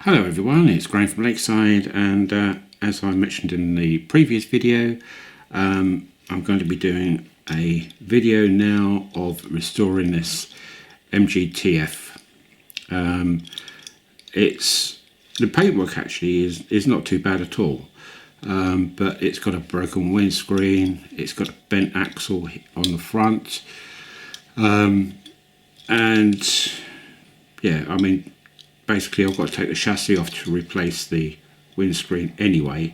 Hello everyone, it's Graham from Lakeside, and as I mentioned in the previous video, I'm going to be doing a video now of restoring this MGTF. The paintwork actually is not too bad at all, but it's got a broken windscreen, it's got a bent axle on the front, and yeah, I mean, basically I've got to take the chassis off to replace the windscreen anyway.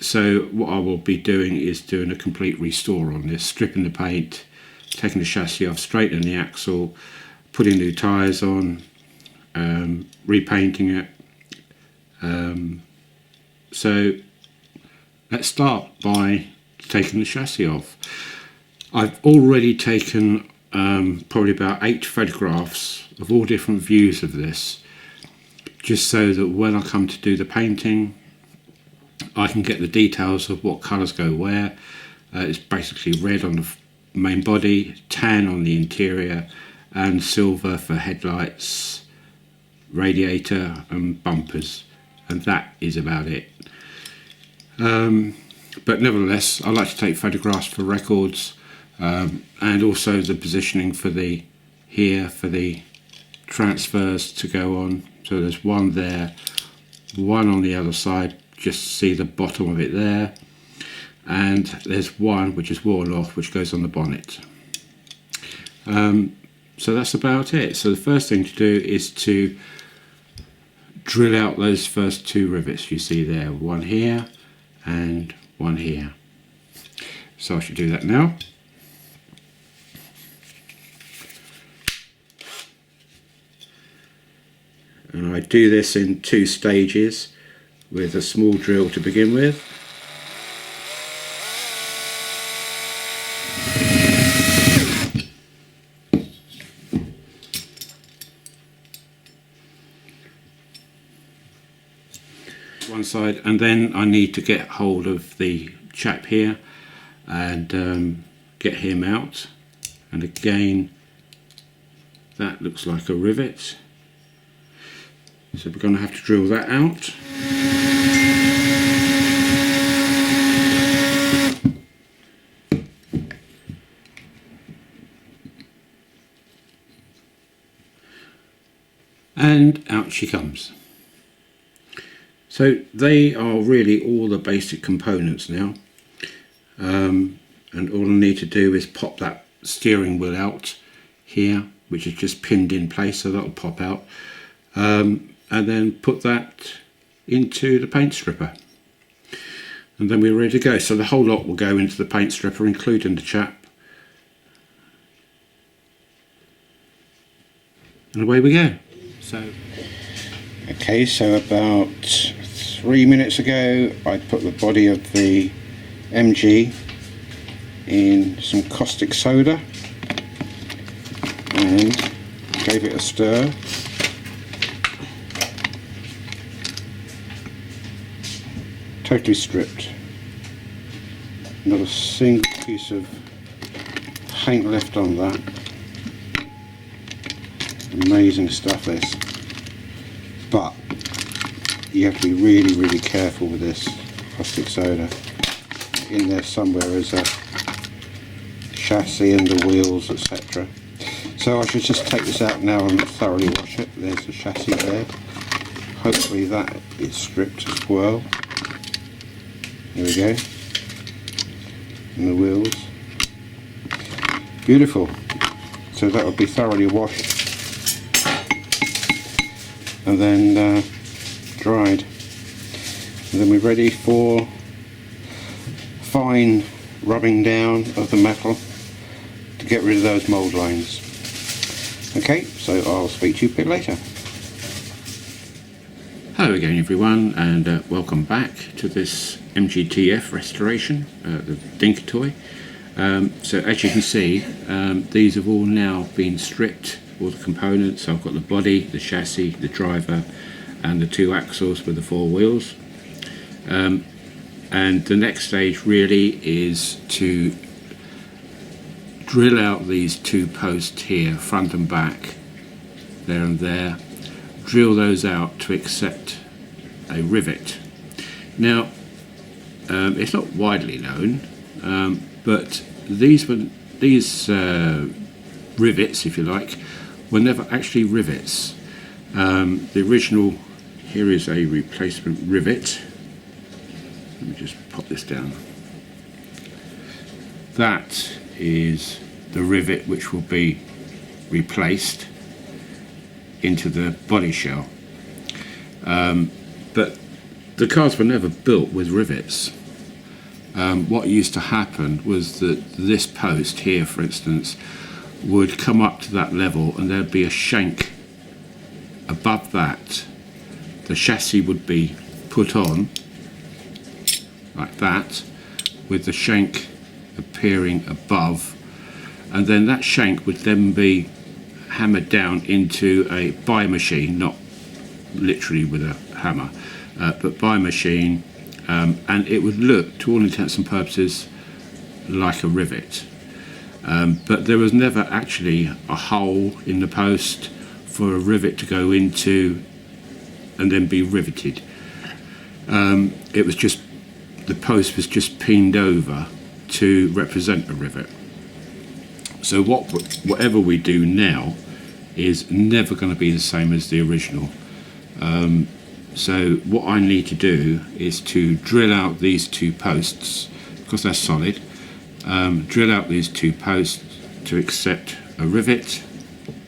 So what I will be doing is doing a complete restore on this, stripping the paint, taking the chassis off, straightening the axle, putting new tyres on, repainting it. So let's start by taking the chassis off. I've already taken probably about 8 photographs of all different views of this, just so that when I come to do the painting I can get the details of what colours go where. It's basically red on the main body, tan on the interior, and silver for headlights, radiator and bumpers, and that is about it. But nevertheless, I like to take photographs for records, and also the positioning for the transfers to go on. So there's one there, one on the other side, just see the bottom of it there, and there's one which is worn off which goes on the bonnet. So that's about it. So the first thing to do is to drill out those first 2 rivets you see there, one here and one here. So I should do that now. And I do this in 2 stages with a small drill to begin with. One side, and then I need to get hold of the chap here and get him out. And again, that looks like a rivet. So we're going to have to drill that out. And out she comes. So they are really all the basic components now. And all I need to do is pop that steering wheel out here, which is just pinned in place, so that'll pop out. And then put that into the paint stripper, and then we're ready to go. So the whole lot will go into the paint stripper, including the chap, and away we go. So about 3 minutes ago I put the body of the MG in some caustic soda and gave it a stir. Totally stripped, not a single piece of paint left on that. Amazing stuff this, but you have to be really careful with this caustic soda. In there somewhere is a chassis and the wheels, etc. So I should just take this out now and thoroughly wash it. There's the chassis there. Hopefully that is stripped as well. There we go, and the wheels. Beautiful. So that will be thoroughly washed and then dried. And then we're ready for fine rubbing down of the metal to get rid of those mould lines. Okay, so I'll speak to you a bit later. Hello again everyone, and welcome back to this MGTF restoration, the Dinky toy. So as you can see, these have all now been stripped, all the components. I've got the body, the chassis, the driver and the 2 axles with the 4 wheels. And the next stage really is to drill out these 2 posts here, front and back, there and there, drill those out to accept a rivet. Now, it's not widely known, but these rivets, if you like, were never actually rivets. The original, here is a replacement rivet. Let me just pop this down. That is the rivet which will be replaced into the body shell. But the cars were never built with rivets. What used to happen was that this post here, for instance, would come up to that level and there'd be a shank above that. The chassis would be put on like that, with the shank appearing above, and then that shank would then be hammered down into a by machine, not literally with a hammer, but by machine, and it would look, to all intents and purposes, like a rivet. But there was never actually a hole in the post for a rivet to go into and then be riveted. It was just, the post was just pinned over to represent a rivet. So whatever we do now is never going to be the same as the original. So what I need to do is to drill out these two posts, because they're solid, drill out these two posts to accept a rivet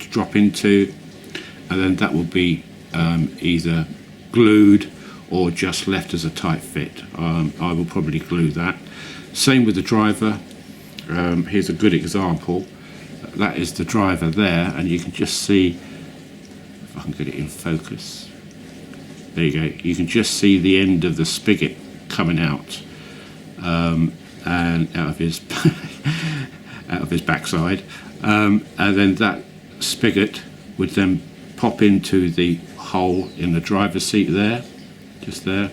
to drop into, and then that will be either glued or just left as a tight fit. I will probably glue that. Same with the driver. Here's a good example. That is the driver there, and you can just see, if I can get it in focus, there you go, you can just see the end of the spigot coming out, and out of his out of his backside, and then that spigot would then pop into the hole in the driver's seat there, just there,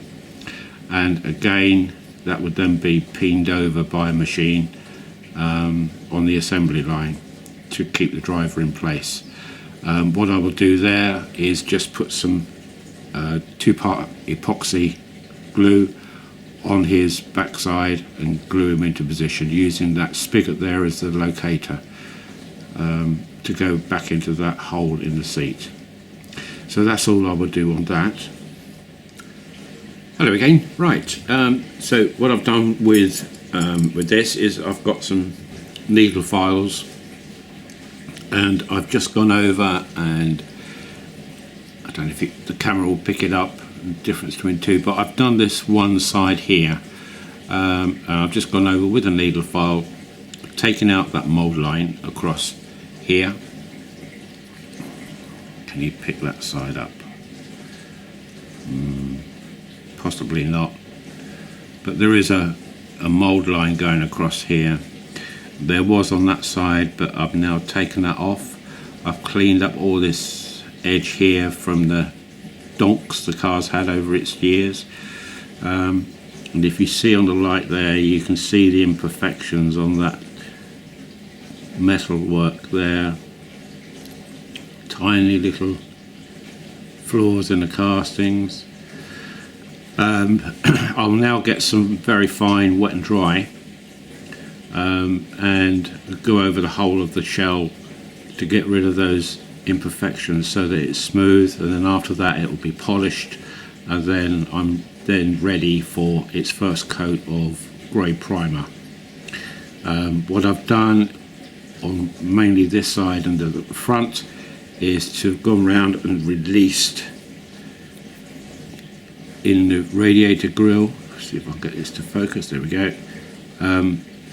and again that would then be pinned over by a machine on the assembly line to keep the driver in place. What I will do there is just put some two-part epoxy glue on his backside and glue him into position, using that spigot there as the locator to go back into that hole in the seat. So that's all I will do on that. Hello again. Right, so what I've done with this is I've got some needle files, and I've just gone over, and I don't know if the camera will pick it up, the difference between two, but I've done this one side here, and I've just gone over with a needle file, taking out that mould line across here. Can you pick that side up? Possibly not, but there is a mould line going across here. There was on that side, but I've now taken that off. I've cleaned up all this edge here from the donks the car's had over its years, and if you see on the light there, you can see the imperfections on that metal work there, tiny little flaws in the castings. I'll now get some very fine wet and dry, and go over the whole of the shell to get rid of those imperfections so that it's smooth, and then after that it will be polished, and then I'm then ready for its first coat of grey primer. What I've done on mainly this side and the front is to have gone round and released in the radiator grille. See if I can get this to focus. There we go.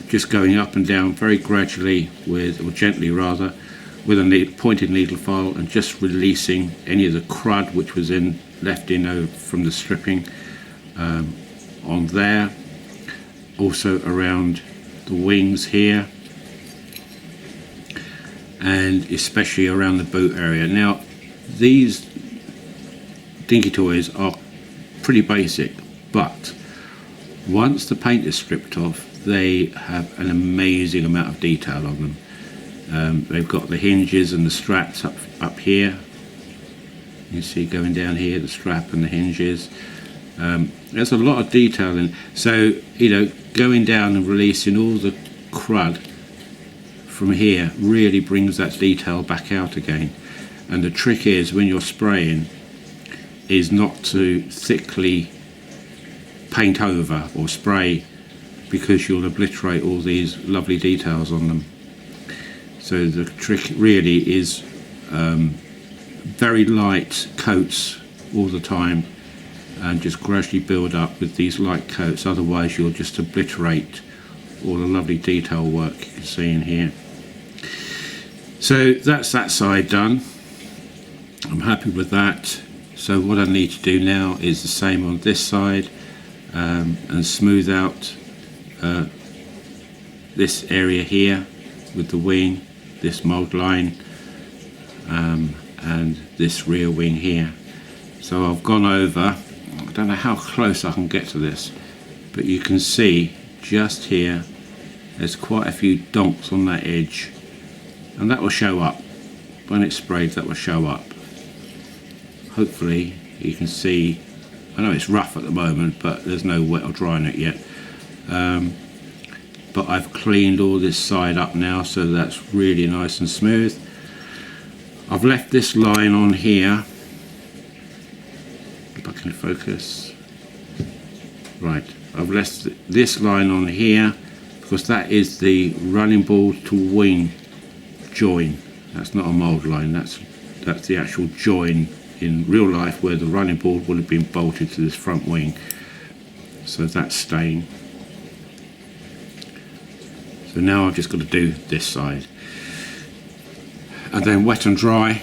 Just going up and down very gradually with, or gently rather, with a pointed needle file, and just releasing any of the crud which was left in from the stripping on there. Also around the wings here, and especially around the boot area. Now these Dinky Toys are pretty basic, but once the paint is stripped off, they have an amazing amount of detail on them. They've got the hinges and the straps up here, You see going down here the strap and the hinges. There's a lot of detail in, so going down and releasing all the crud from here really brings that detail back out again. And the trick is, when you're spraying, is not to thickly paint over or spray, because you'll obliterate all these lovely details on them. So the trick really is very light coats all the time, and just gradually build up with these light coats, otherwise you'll just obliterate all the lovely detail work you can see in here. So that's that side done. I'm happy with that. So what I need to do now is the same on this side, and smooth out this area here with the wing, this mould line, and this rear wing here. So I've gone over, I don't know how close I can get to this, but you can see just here there's quite a few donks on that edge, and that will show up when it's sprayed. That will show up. Hopefully you can see. I know it's rough at the moment, but there's no wet or dry on it yet, but I've cleaned all this side up now, so that's really nice and smooth. I've left this line on here, if I can focus right. I've left this line on here because that is the running board to wing join. That's not a mould line, that's the actual join in real life where the running board would have been bolted to this front wing. So that's staying. So now I've just got to do this side, and then wet and dry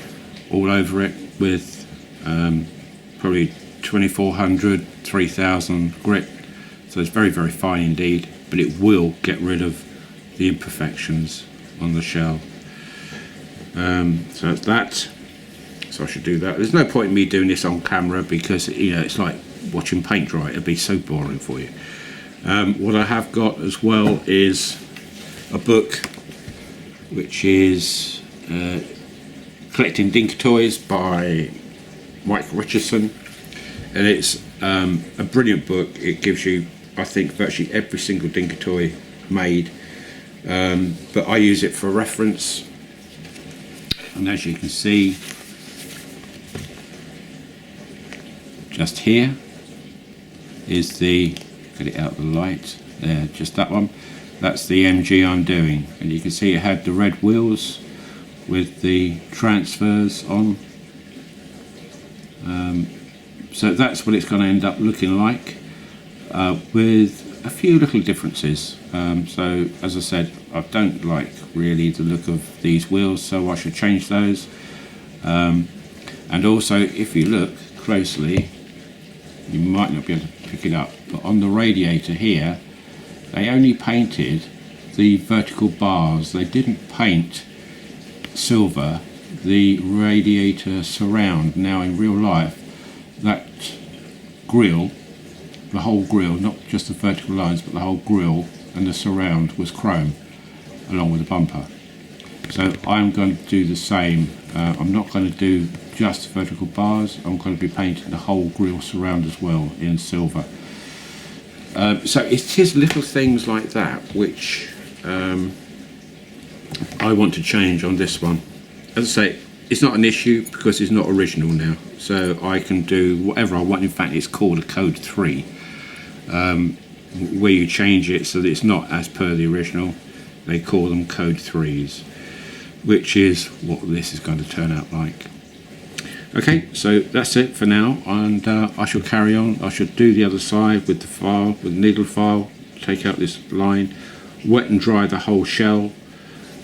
all over it with probably 2400, 3000 grit. So it's very, very fine indeed, but it will get rid of the imperfections on the shell. So that's that. So I should do that. There's no point in me doing this on camera because it's like watching paint dry. It'd be so boring for you. What I have got as well is a book, which is Collecting Dinky Toys by Mike Richardson, and it's a brilliant book. It gives you, I think, virtually every single Dinky toy made, but I use it for reference. And as you can see, just here is the, get it out of the light there, just that one. That's the MG I'm doing, and you can see it had the red wheels with the transfers on. So that's what it's going to end up looking like, with a few little differences. So as I said, I don't like really the look of these wheels, so I should change those. And also, if you look closely, you might not be able to pick it up, but on the radiator here, they only painted the vertical bars. They didn't paint silver the radiator surround. Now in real life, that grille, the whole grille, not just the vertical lines, but the whole grille and the surround was chrome along with the bumper. So I'm going to do the same. I'm not going to do just vertical bars. I'm going to be painting the whole grille surround as well in silver. So it is little things like that which I want to change on this one. As I say, it's not an issue because it's not original now, so I can do whatever I want. In fact, it's called a code 3, where you change it so that it's not as per the original. They call them code 3s, which is what this is going to turn out like. Okay, so that's it for now, and I shall carry on. I should do the other side with the file, with the needle file, take out this line, wet and dry the whole shell,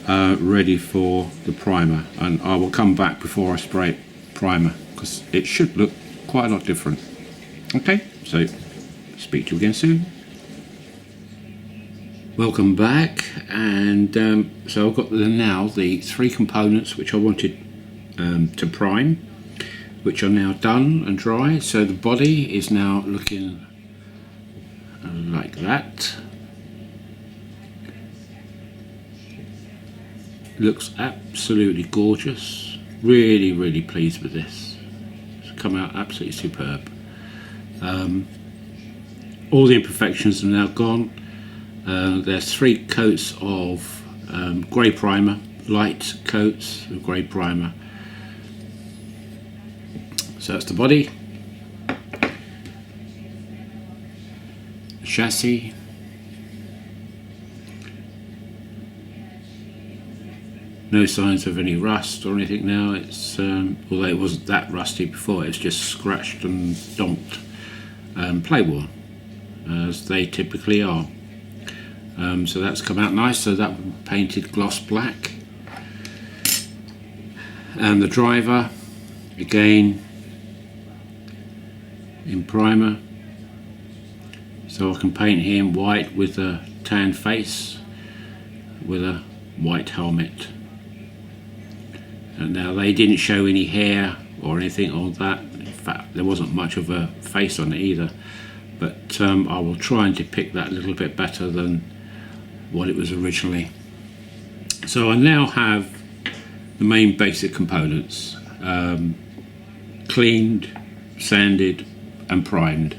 ready for the primer, and I will come back before I spray primer because it should look quite a lot different. Okay, so speak to you again soon. Welcome back, and so I've got now the 3 components which I wanted to prime, which are now done and dry. So the body is now looking like that. Looks absolutely gorgeous. Really, really pleased with this. come out absolutely superb. All the imperfections are now gone. There's 3 coats of grey primer, light coats of grey primer. So that's the body, the chassis, no signs of any rust or anything now. It's although it wasn't that rusty before, it's just scratched and donked, play worn, as they typically are. So that's come out nice. So that one painted gloss black, and the driver again in primer, so I can paint him white with a tan face with a white helmet. And now they didn't show any hair or anything on that. In fact, there wasn't much of a face on it either, but I will try and depict that a little bit better than what it was originally. So I now have the main basic components cleaned, sanded and primed.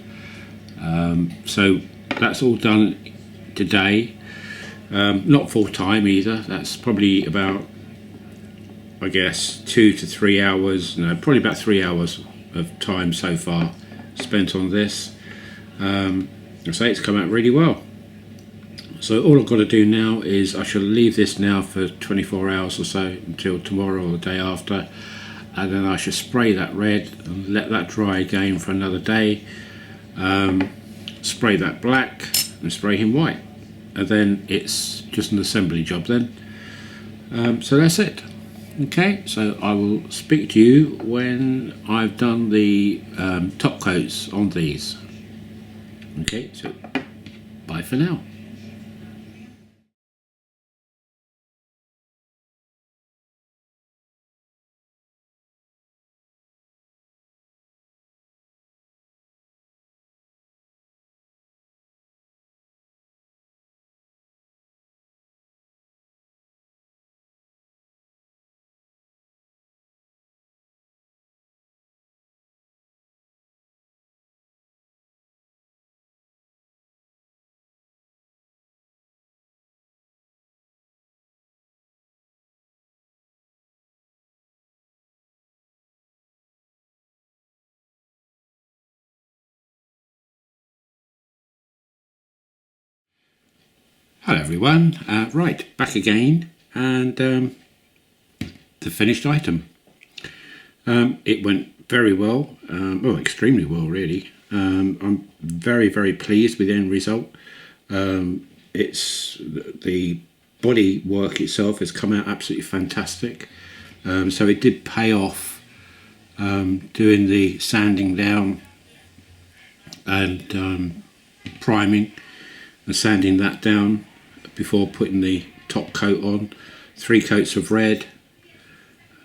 So that's all done today. Not full time either. That's probably about, I guess, 2 to 3 hours. No, probably about 3 hours of time so far spent on this. I say it's come out really well. So all I've got to do now is I shall leave this now for 24 hours or so until tomorrow or the day after, and then I shall spray that red and let that dry again for another day. Spray that black and spray him white, and then it's just an assembly job then. So that's it. Okay, so I will speak to you when I've done the top coats on these. Okay, so bye for now. Hello everyone, right, back again, and the finished item. It went very well, well, extremely well really. I'm very, very pleased with the end result. It's the body work itself has come out absolutely fantastic. So it did pay off doing the sanding down and priming and sanding that down before putting the top coat on. 3 coats of red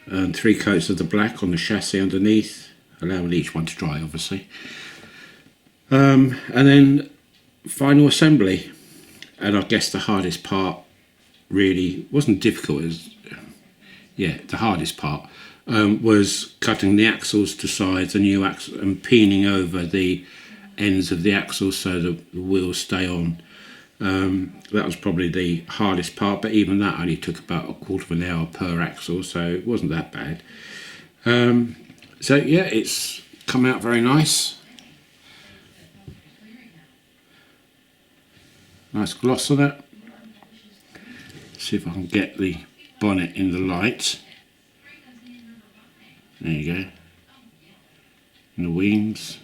and 3 coats of the black on the chassis underneath, allowing each one to dry obviously. And then final assembly, and I guess the hardest part really wasn't difficult, the hardest part was cutting the axles to size, the new axle, and peening over the ends of the axles so the wheels stay on. That was probably the hardest part, but even that only took about a quarter of an hour per axle, so it wasn't that bad. So yeah, it's come out very nice. Nice gloss on it. See if I can get the bonnet in the light. There you go. And the wings.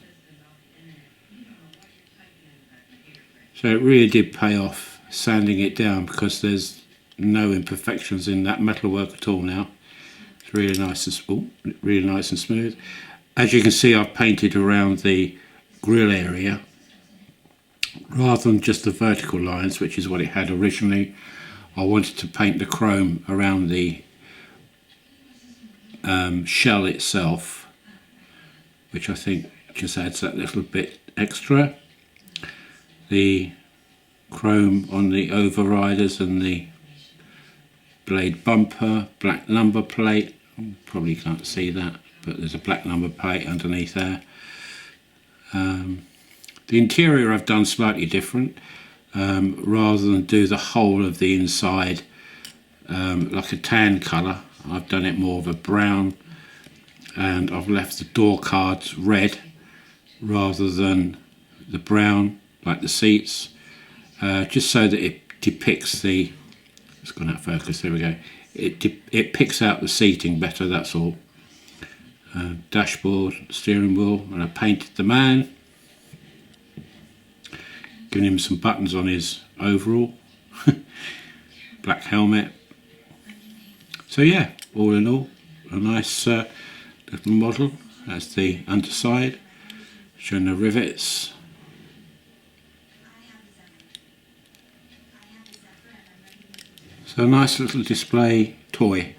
So it really did pay off sanding it down, because there's no imperfections in that metalwork at all now. It's really nice and smooth. As you can see, I've painted around the grille area rather than just the vertical lines, which is what it had originally. I wanted to paint the chrome around the shell itself, which I think just adds that little bit extra. The chrome on the overriders and the blade bumper, black number plate, probably can't see that, but there's a black number plate underneath there. The interior I've done slightly different. Rather than do the whole of the inside like a tan colour, I've done it more of a brown, and I've left the door cards red rather than the brown like the seats, just so that it depicts the, it's gone out of focus, there we go, it picks out the seating better, that's all. Dashboard, steering wheel, and I painted the man, giving him some buttons on his overall, black helmet. So yeah, all in all, a nice little model. That's the underside, showing the rivets. So a nice little display toy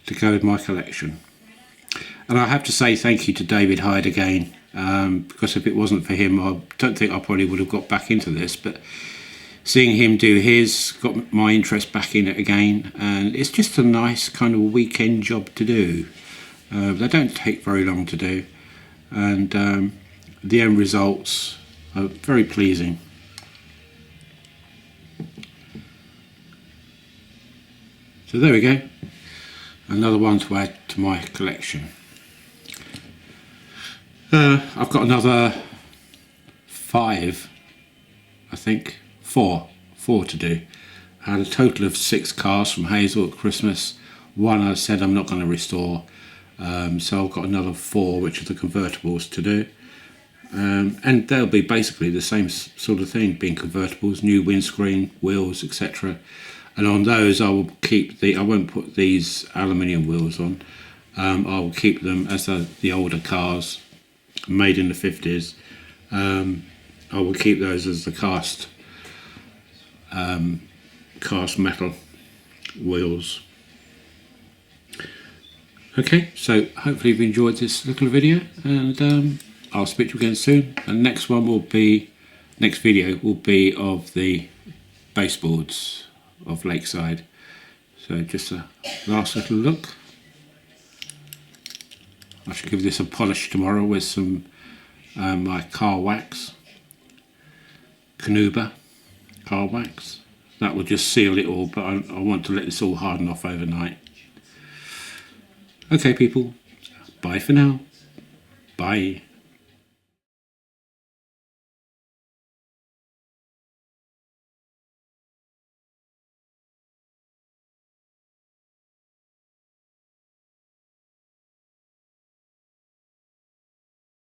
to go with my collection. And I have to say thank you to David Hyde again, because if it wasn't for him, I don't think I probably would have got back into this, but seeing him do his got my interest back in it again, and it's just a nice kind of weekend job to do. They don't take very long to do, and the end results are very pleasing. So there we go, another one to add to my collection. I've got another 5, I think, 4 to do. I had a total of 6 cars from Hazel at Christmas. 1 I said I'm not going to restore, so I've got another 4 which are the convertibles to do, and they'll be basically the same sort of thing, being convertibles, new windscreen, wheels, etc. And on those I will keep I won't put these aluminium wheels on. I will keep them as the older cars made in the 50s. I will keep those as the cast metal wheels. Okay, so hopefully you've enjoyed this little video, and I'll speak to you again soon. And next video will be of the baseboards of Lakeside. So just a last little look. I should give this a polish tomorrow with some my car wax, Canuba car wax. That will just seal it all, but I want to let this all harden off overnight. Okay people, bye for now. Bye.